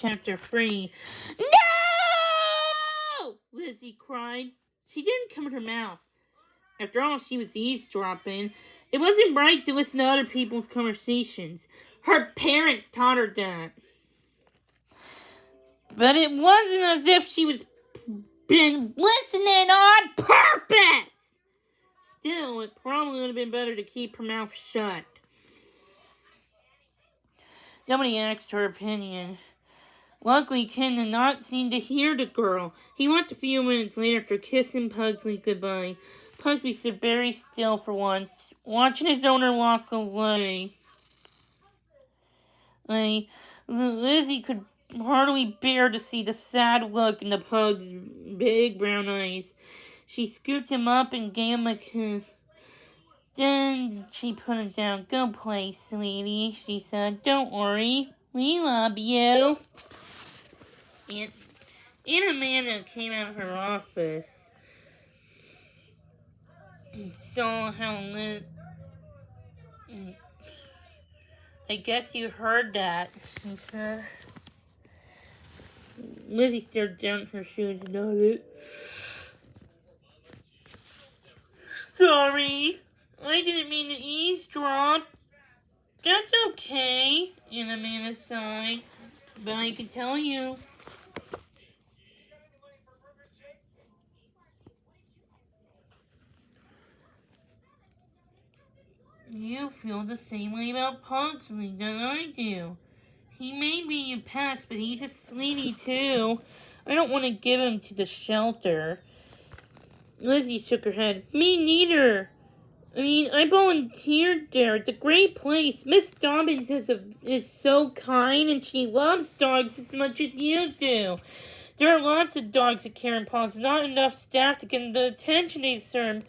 Chapter 3. No! Lizzie cried. She didn't cover her mouth. After all, she was eavesdropping. It wasn't right to listen to other people's conversations. Her parents taught her that. But it wasn't as if she was been listening on purpose. Still, it probably would have been better to keep her mouth shut. Nobody asked her opinion. Luckily, Ken did not seem to hear the girl. He left a few minutes later after kissing Pugsley goodbye. Pugsley stood very still for once, watching his owner walk away. Lizzie could hardly bear to see the sad look in the pug's big brown eyes. She scooped him up and gave him a kiss. Then she put him down. Go play, sweetie, she said. Don't worry. We love you. Aunt Amanda came out of her office and saw how I guess you heard that, she said. Lizzie stared down at her shoes and nodded. Sorry, I didn't mean to eavesdrop. That's okay, Aunt Amanda sighed. But I can tell you. You feel the same way about Pugsley than I do. He may be a pest, but he's a sweetie too. I don't want to give him to the shelter. Lizzie shook her head. Me neither. I volunteered there. It's a great place. Miss Dobbins is so kind, and she loves dogs as much as you do. There are lots of dogs at Karen Paul's. Not enough staff to get the attention they deserve.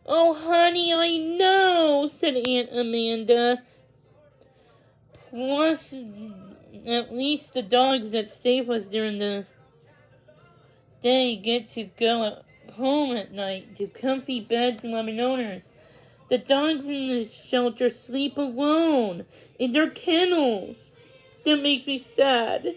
Oh, honey, I know, said Aunt Amanda. Plus, at least the dogs that stay with us during the day get to go home at night to comfy beds and loving owners. The dogs in the shelter sleep alone in their kennels. That makes me sad.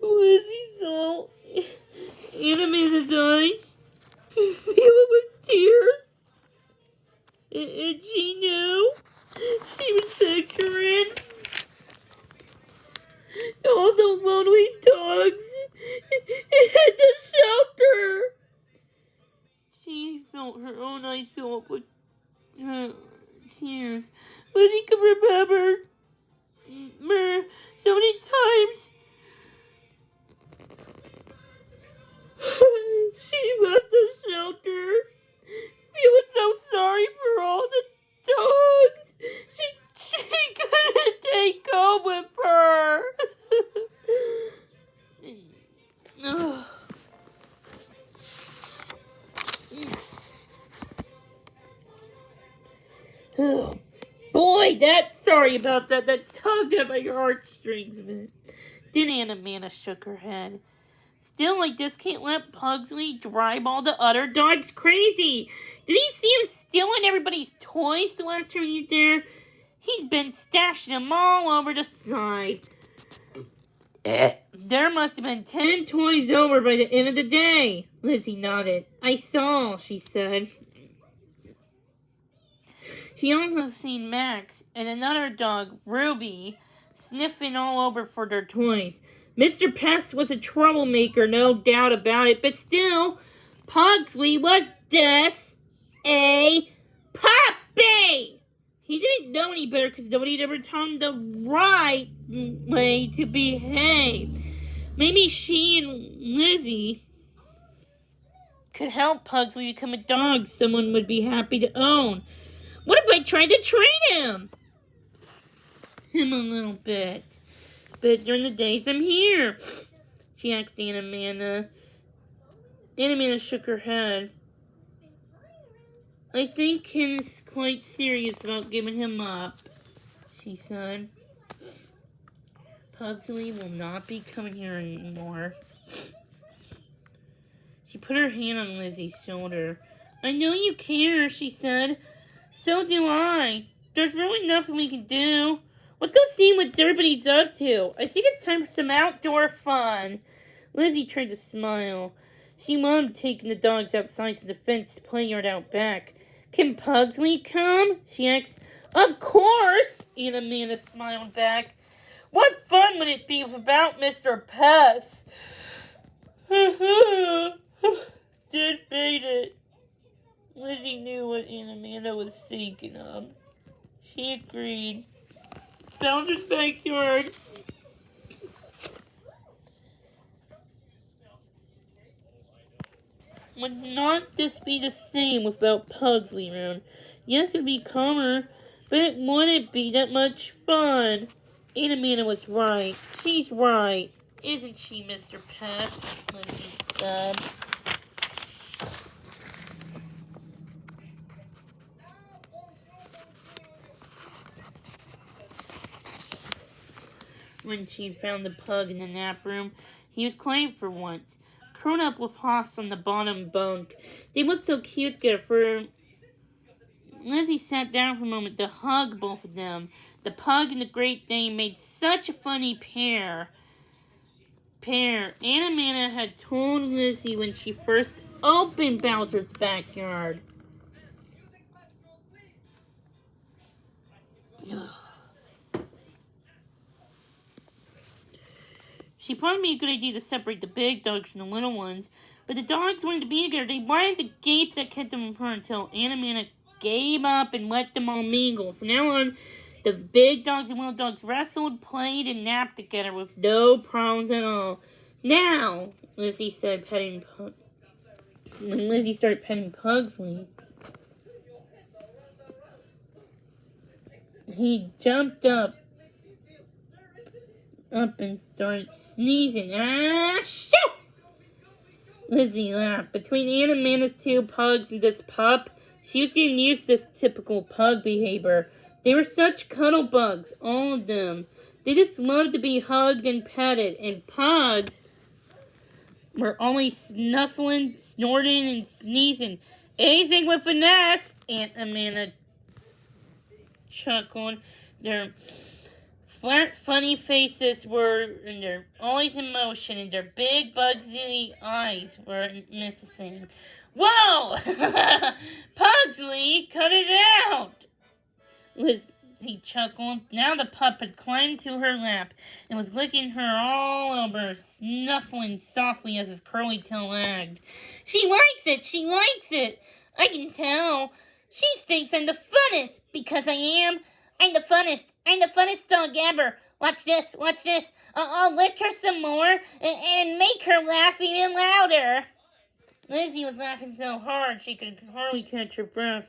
Lizzie saw Aunt Amanda's eyes filling with tears. And she knew she was picturing all the lonely dogs at the shelter. She felt her own eyes fill up with tears. Lizzie could remember so many times she left the shelter. Feeling so sorry for all the dogs she couldn't take home with her. Oh, boy, sorry about that. That tugged at my heartstrings a bit. Then Aunt Amanda shook her head. Still, I just can't let Pugsley drive all the other dogs crazy. Did he see him stealing everybody's toys the last time you were there? He's been stashing them all over the side. There must have been 10 toys over by the end of the day. Lizzie nodded. I saw, she said. She also seen Max and another dog, Ruby, sniffing all over for their toys. Mr. Pest was a troublemaker, no doubt about it, but still, Pugsley was just a puppy! He didn't know any better because nobody had ever taught him the right way to behave. Maybe she and Lizzie could help Pugsley become a dog someone would be happy to own. What if I tried to train him a little bit? But during the days I'm here, she asked Aunt Amanda. Aunt Amanda shook her head. I think Ken's quite serious about giving him up, she said. Pugsley will not be coming here anymore. She put her hand on Lizzie's shoulder. I know you care, she said. So do I. there's really nothing we can do. Let's go see what everybody's up to. I think it's time for some outdoor fun. Lizzie tried to smile. She loved taking the dogs outside to the fenced play yard out back. Can Pugsley come? She asked. Of course, Aunt Amanda smiled back. What fun would it be without Mr. Pest? Did beat it. Lizzie knew what Aunt Amanda was thinking of. She agreed. Bowser's backyard. Would not this be the same without Pugsley around? Yes, it'd be calmer, but it wouldn't be that much fun. Aunt Amanda was right. She's right. Isn't she, Mr. Pest? Lizzie said. When she found the pug in the nap room, he was quiet for once, curled up with Hoss on the bottom bunk. They looked so cute together. Lizzie sat down for a moment to hug both of them. The pug and the Great Dane made such a funny pair. Aunt Amanda had told Lizzie when she first opened Bowser's backyard. She thought it'd be a good idea to separate the big dogs from the little ones, but the dogs wanted to be together. They wanted the gates that kept them apart until Aunt Amanda gave up and let them all mingle. From now on, the big dogs and little dogs wrestled, played, and napped together with no problems at all. Now, Lizzie said, when Lizzie started petting Pugsley, he jumped up and started sneezing. Ah, shoo! Lizzie laughed. Between Aunt Amanda's two pugs and this pup, she was getting used to this typical pug behavior. They were such cuddle bugs, all of them. They just loved to be hugged and petted, and pugs were always snuffling, snorting, and sneezing. Anything with finesse, Aunt Amanda chuckled. Their flat, funny faces and they're always in motion, and their big, bugsy eyes were missing. Whoa! Pugsley, cut it out! Lizzie chuckled. Now the pup had climbed to her lap and was licking her all over, snuffling softly as his curly tail wagged. She likes it! She likes it! I can tell. She thinks I'm the funnest, because I am. I'm the funnest. I'm the funnest dog ever. Watch this, watch this. I'll lick her some more and make her laugh even louder. Lizzie was laughing so hard she could hardly catch her breath.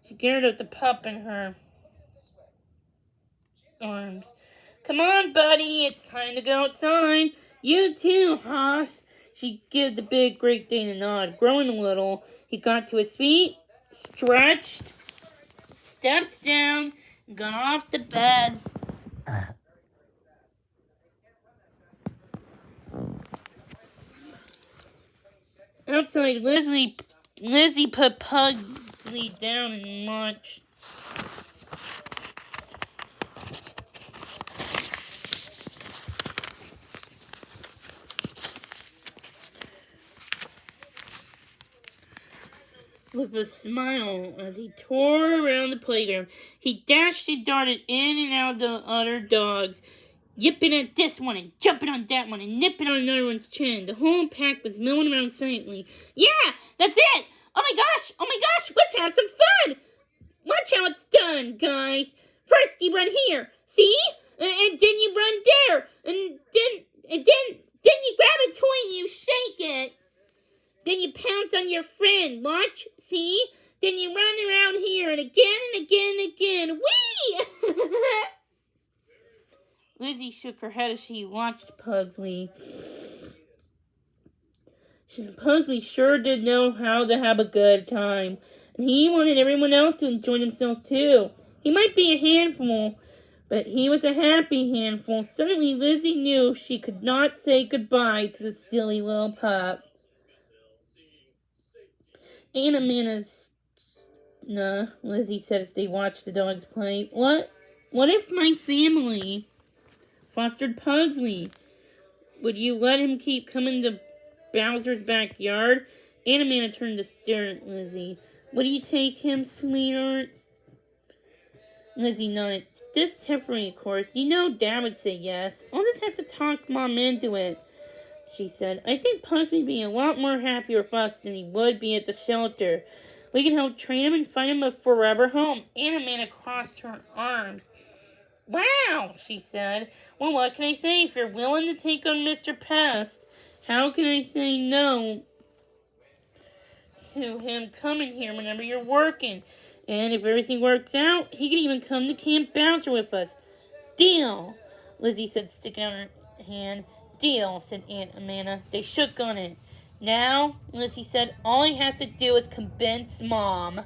She gathered up the pup in her arms. Come on, buddy, it's time to go outside. You too, Hoss. She gave the big Great Dane a nod. Growing a little, he got to his feet, stretched, stepped down, and got off the bed. Outside, Lizzie put Pugsley down and watched. With a smile as he tore around the playground. He dashed and darted in and out of the other dogs, yipping at this one and jumping on that one and nipping on another one's chin. The whole pack was milling around excitedly. Yeah, that's it! Oh my gosh, let's have some fun! Watch how it's done, guys. First you run here, see? And then you run there, and then you grab a toy and you shake it. Then you pounce on your friend. Watch, see? Then you run around here and again and again and again. Whee! Lizzie shook her head as she watched Pugsley. Pugsley sure did know how to have a good time. And he wanted everyone else to enjoy themselves too. He might be a handful, but he was a happy handful. Suddenly Lizzie knew she could not say goodbye to the silly little pup. Aunt Amanda Nah, Lizzie said as they watched the dogs play. What if my family fostered Pugsley? Would you let him keep coming to Bowser's backyard? Amanda turned to stare at Lizzie. Would you take him, sweetheart? Lizzie nodded. This temporary, of course. You know Dad would say yes. I'll just have to talk Mom into it, she said. I think Pugsley would be a lot more happier with us than he would be at the shelter. We can help train him and find him a forever home. Amanda crossed her arms. Wow, she said. Well, what can I say? If you're willing to take on Mr. Pest, how can I say no to him coming here whenever you're working? And if everything works out, he can even come to Camp Bowser with us. Deal, Lizzie said, sticking out her hand. Deal, said Aunt Amanda. They shook on it. Now, Lizzie said, all I have to do is convince Mom.